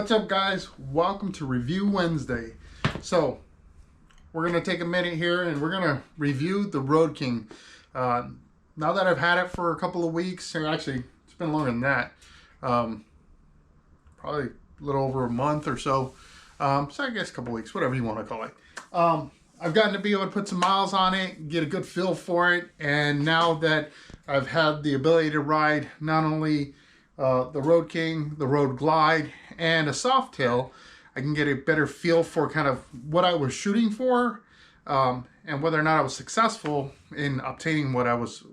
What's up, guys? Welcome to Review Wednesday. So we're going to take a minute here and we're going to review the Road King. Now that I've had it for a couple of weeks, or actually it's been longer than that, probably a little over a month or so. So I guess a couple of weeks, whatever you want to call it. I've gotten to be able to put some miles on it, get a good feel for it, and now that I've had the ability to ride not only the Road King, the Road Glide, and a Softail, I can get a better feel for kind of what I was shooting for, and whether or not I was successful in obtaining what I was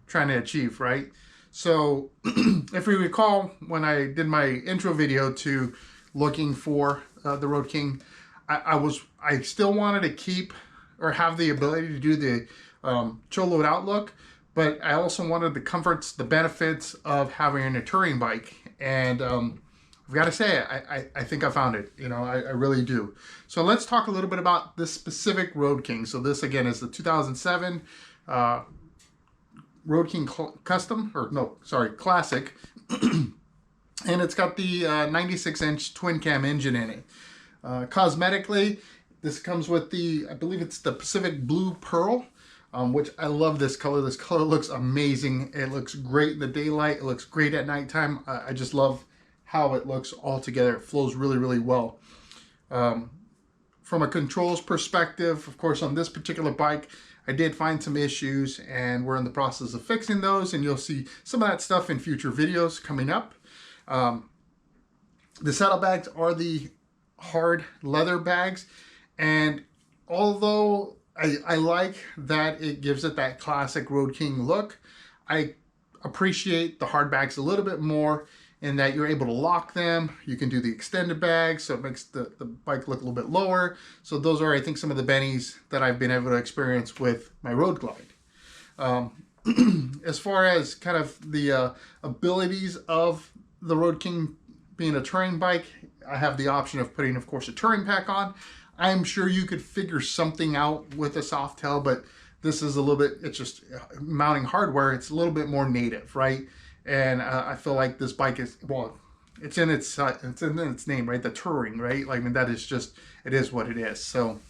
trying to achieve, right? So if you recall, when I did my intro video to looking for the Road King, I still wanted to keep or have the ability to do the Cholo outlook, but I also wanted the comforts, the benefits of having a touring bike. And I've got to say, I think I found it. You know, I really do. So let's talk a little bit about this specific Road King. So this, again, is the 2007 Road King Custom, or no, sorry, Classic. And it's got the 96-inch twin cam engine in it. Cosmetically, this comes with the, I believe it's the Pacific Blue Pearl, which I love this color. This color looks amazing. It looks great in the daylight. It looks great at nighttime. I just love how it looks all together. It flows really, really well. From a controls perspective, of course, on this particular bike, I did find some issues and we're in the process of fixing those, and you'll see some of that stuff in future videos coming up. The saddlebags are the hard leather bags, and although I like that it gives it that classic Road King look, I appreciate the hard bags a little bit more in that you're able to lock them. You can do the extended bag, so it makes the bike look a little bit lower. So those are, I think, some of the bennies that I've been able to experience with my Road Glide. As far as kind of the abilities of the Road King being a touring bike, I have the option of putting, of course, a touring pack on. I'm sure you could figure something out with a Softail, but this is a little bit, it's just mounting hardware. It's a little bit more native, right? And I feel like this bike is, well, it's in its name, right? The touring, right? Like, I mean, that is just, it is what it is. So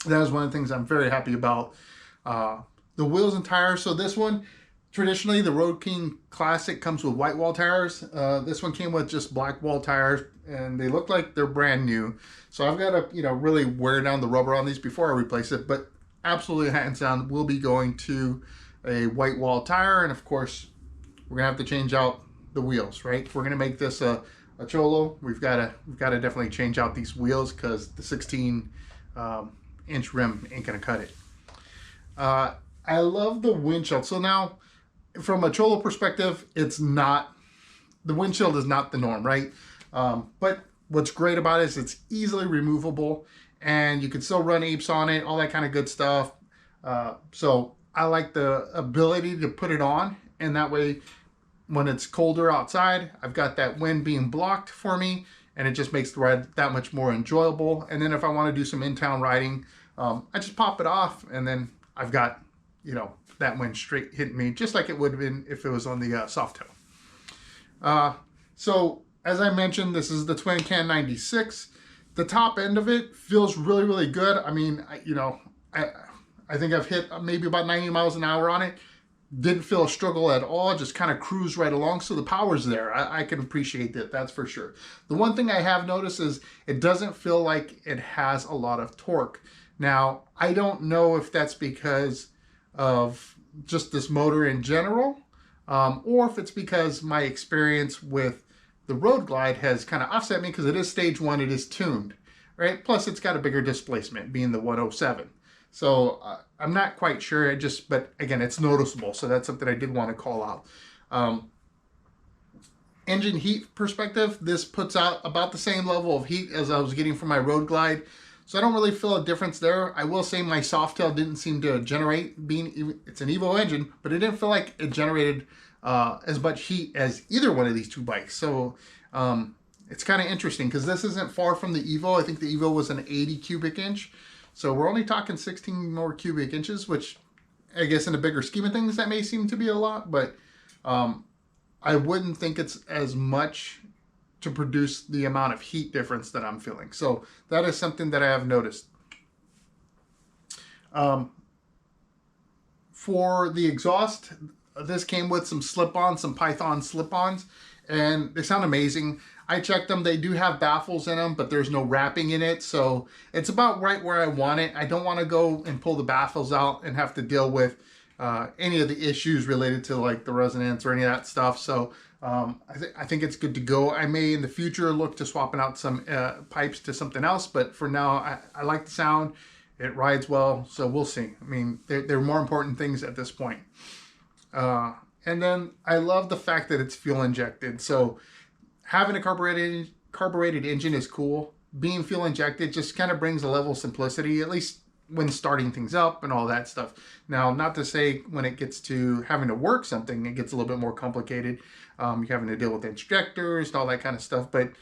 that is one of the things I'm very happy about. The wheels and tires. So this one, traditionally, the Road King Classic comes with white wall tires. This one came with just black wall tires, and they look like they're brand new. So I've got to, really wear down the rubber on these before I replace it. But absolutely, hands down, we'll be going to a white wall tire, and of course, we're gonna have to change out the wheels, right? If we're gonna make this a Cholo, we've got to definitely change out these wheels, because the 16-inch rim ain't gonna cut it. I love the windshield. So now, from a Cholo perspective, it's not, the windshield is not the norm, right? But what's great about it is it's easily removable, and you can still run apes on it, all that kind of good stuff. So I like the ability to put it on, and that way, when it's colder outside, I've got that wind being blocked for me, and it just makes the ride that much more enjoyable. And then if I want to do some in-town riding, I just pop it off, and then I've got, that wind straight hitting me, just like it would have been if it was on the Softail. So as I mentioned, this is the Twin Can 96. The top end of it feels really, really good. I mean, I think I've hit maybe about 90 miles an hour on it. Didn't feel a struggle at all, just kind of cruise right along. So the power's there. I can appreciate that, that's for sure. The one thing I have noticed is it doesn't feel like it has a lot of torque. Now, I don't know if that's because of just this motor in general, or if it's because my experience with the Road Glide has kind of offset me, because it is stage 1, it is tuned, right? Plus it's got a bigger displacement, being the 107. So I'm not quite sure, but again, it's noticeable. So that's something I did want to call out. Engine heat perspective, this puts out about the same level of heat as I was getting from my Road Glide. So I don't really feel a difference there. I will say my Softail didn't seem to generate, it's an Evo engine, but it didn't feel like it generated as much heat as either one of these two bikes. So it's kind of interesting, because this isn't far from the Evo. I think the Evo was an 80 cubic inch. So we're only talking 16 more cubic inches, which I guess in the bigger scheme of things, that may seem to be a lot, but I wouldn't think it's as much to produce the amount of heat difference that I'm feeling. So that is something that I have noticed. For the exhaust, this came with some slip-ons, some Python slip-ons, and they sound amazing. I checked them. They do have baffles in them, but there's no wrapping in it. So it's about right where I want it. I don't want to go and pull the baffles out and have to deal with any of the issues related to like the resonance or any of that stuff. So I think it's good to go. I may in the future look to swapping out some pipes to something else, but for now, I like the sound. It rides well, so we'll see. I mean, there are more important things at this point. And then I love the fact that it's fuel injected. So having a carbureted engine is cool. Being fuel injected just kind of brings a level of simplicity, at least when starting things up and all that stuff. Now, not to say when it gets to having to work something, it gets a little bit more complicated. You're having to deal with injectors and all that kind of stuff, but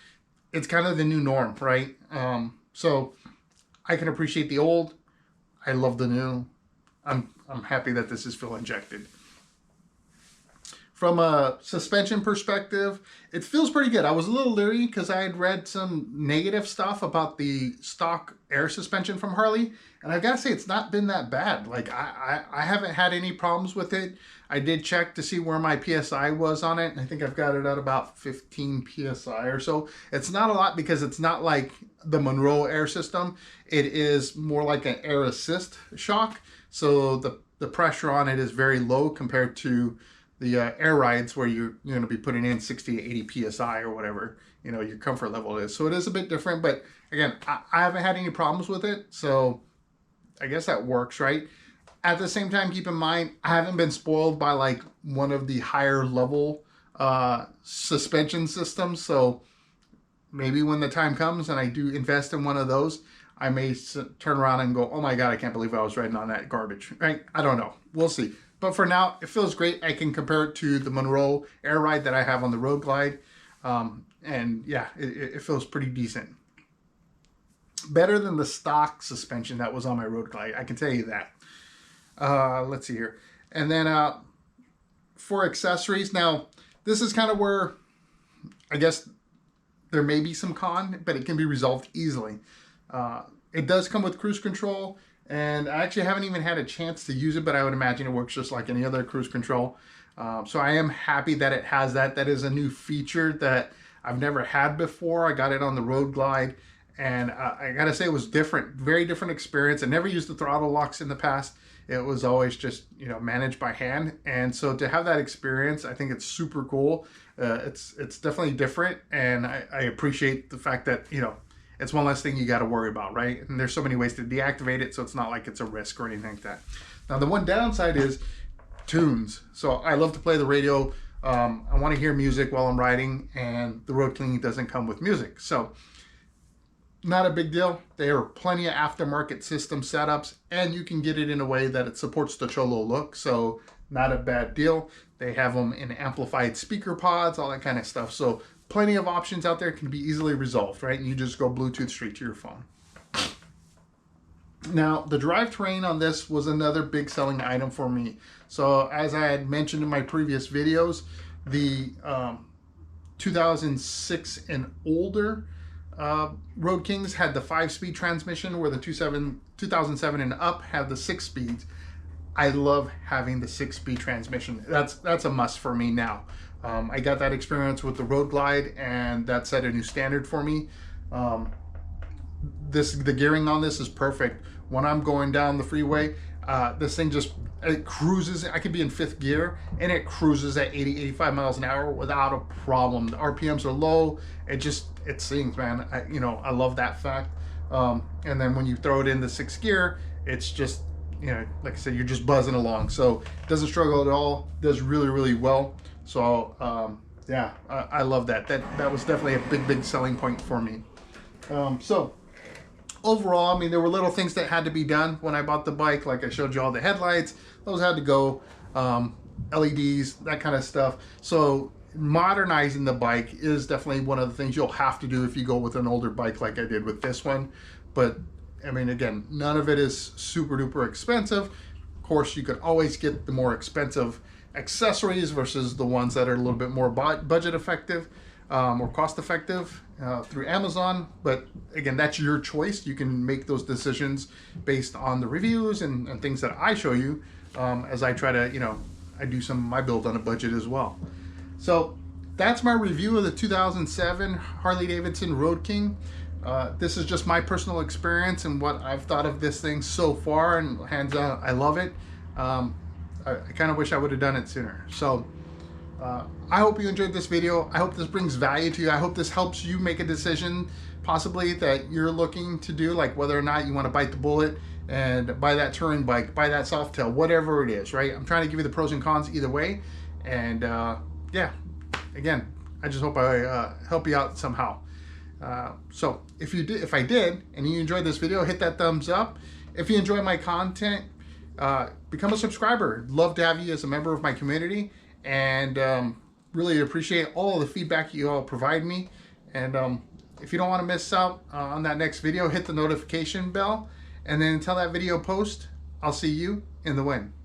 it's kind of the new norm, right? So I can appreciate the old. I love the new. I'm happy that this is fuel injected. From a suspension perspective, it feels pretty good. I was a little leery because I had read some negative stuff about the stock air suspension from Harley, and I gotta say it's not been that bad. Like I haven't had any problems with it. I did check to see where my PSI was on it, and I think I've got it at about 15 PSI or so. It's not a lot because it's not like the Monroe air system. It is more like an air assist shock, so the pressure on it is very low compared to the air rides where you're going to be putting in 60 to 80 PSI or whatever, you know, your comfort level is. So it is a bit different, but again, I haven't had any problems with it. So I guess that works, right? At the same time, keep in mind, I haven't been spoiled by like one of the higher level suspension systems. So maybe when the time comes and I do invest in one of those, I may turn around and go, oh my God, I can't believe I was riding on that garbage, right? I don't know. We'll see. But for now, it feels great. I can compare it to the Monroe Air Ride that I have on the Road Glide. And yeah, it feels pretty decent. Better than the stock suspension that was on my Road Glide. I can tell you that. Let's see here. And then for accessories, now this is kind of where I guess there may be some con, but it can be resolved easily. It does come with cruise control. And I actually haven't even had a chance to use it, but I would imagine it works just like any other cruise control. So I am happy that it has that. That is a new feature that I've never had before. I got it on the Road Glide, and I gotta say it was different, very different experience. I never used the throttle locks in the past. It was always just, you know, managed by hand. And so to have that experience, I think it's super cool. It's definitely different, and I appreciate the fact that, you know, it's one less thing you got to worry about, right? And there's so many ways to deactivate it, so it's not like it's a risk or anything like that. Now, the one downside is tunes. So I love to play the radio. I want to hear music while I'm riding, and the Road King doesn't come with music. So not a big deal. There are plenty of aftermarket system setups, and you can get it in a way that it supports the Cholo look. So not a bad deal. They have them in amplified speaker pods, all that kind of stuff. So plenty of options out there, can be easily resolved, right? And you just go Bluetooth straight to your phone. Now, the drivetrain on this was another big selling item for me. So as I had mentioned in my previous videos, the 2006 and older Road Kings had the 5-speed transmission, where the 2007 and up had the 6 speeds. I love having the 6-speed transmission. That's a must for me now. I got that experience with the Road Glide, and that set a new standard for me. The gearing on this is perfect. When I'm going down the freeway, this thing it cruises. I could be in 5th gear, and it cruises at 80, 85 miles an hour without a problem. The RPMs are low. It sings, man. I love that fact. And then when you throw it in the 6th gear, it's just, you know, like I said, you're just buzzing along. So it doesn't struggle at all. It does really, really well. So yeah, I love that. That was definitely a big selling point for me. So overall, I mean, there were little things that had to be done when I bought the bike. Like I showed you all the headlights, those had to go, LEDs, that kind of stuff. So modernizing the bike is definitely one of the things you'll have to do if you go with an older bike like I did with this one. But I mean, again, none of it is super duper expensive. Of course, you could always get the more expensive accessories versus the ones that are a little bit more budget effective. or cost effective through Amazon. But again, that's your choice. You can make those decisions based on the reviews and things that I show you as I try to, I do some of my build on a budget as well. So that's my review of the 2007 Harley Davidson Road King. This is just my personal experience and what I've thought of this thing so far, and hands down, I love it. I kind of wish I would have done it sooner. So I hope you enjoyed this video. I hope this brings value to you. I hope this helps you make a decision possibly that you're looking to do, like whether or not you want to bite the bullet and buy that touring bike, buy that Softail, whatever it is, right? I'm trying to give you the pros and cons either way. And yeah, again, I just hope I help you out somehow. So if I did, and you enjoyed this video, hit that thumbs up. If you enjoy my content, become a subscriber. Love to have you as a member of my community, and really appreciate all of the feedback you all provide me. And if you don't want to miss out on that next video, hit the notification bell. And then until that video post, I'll see you in the wind.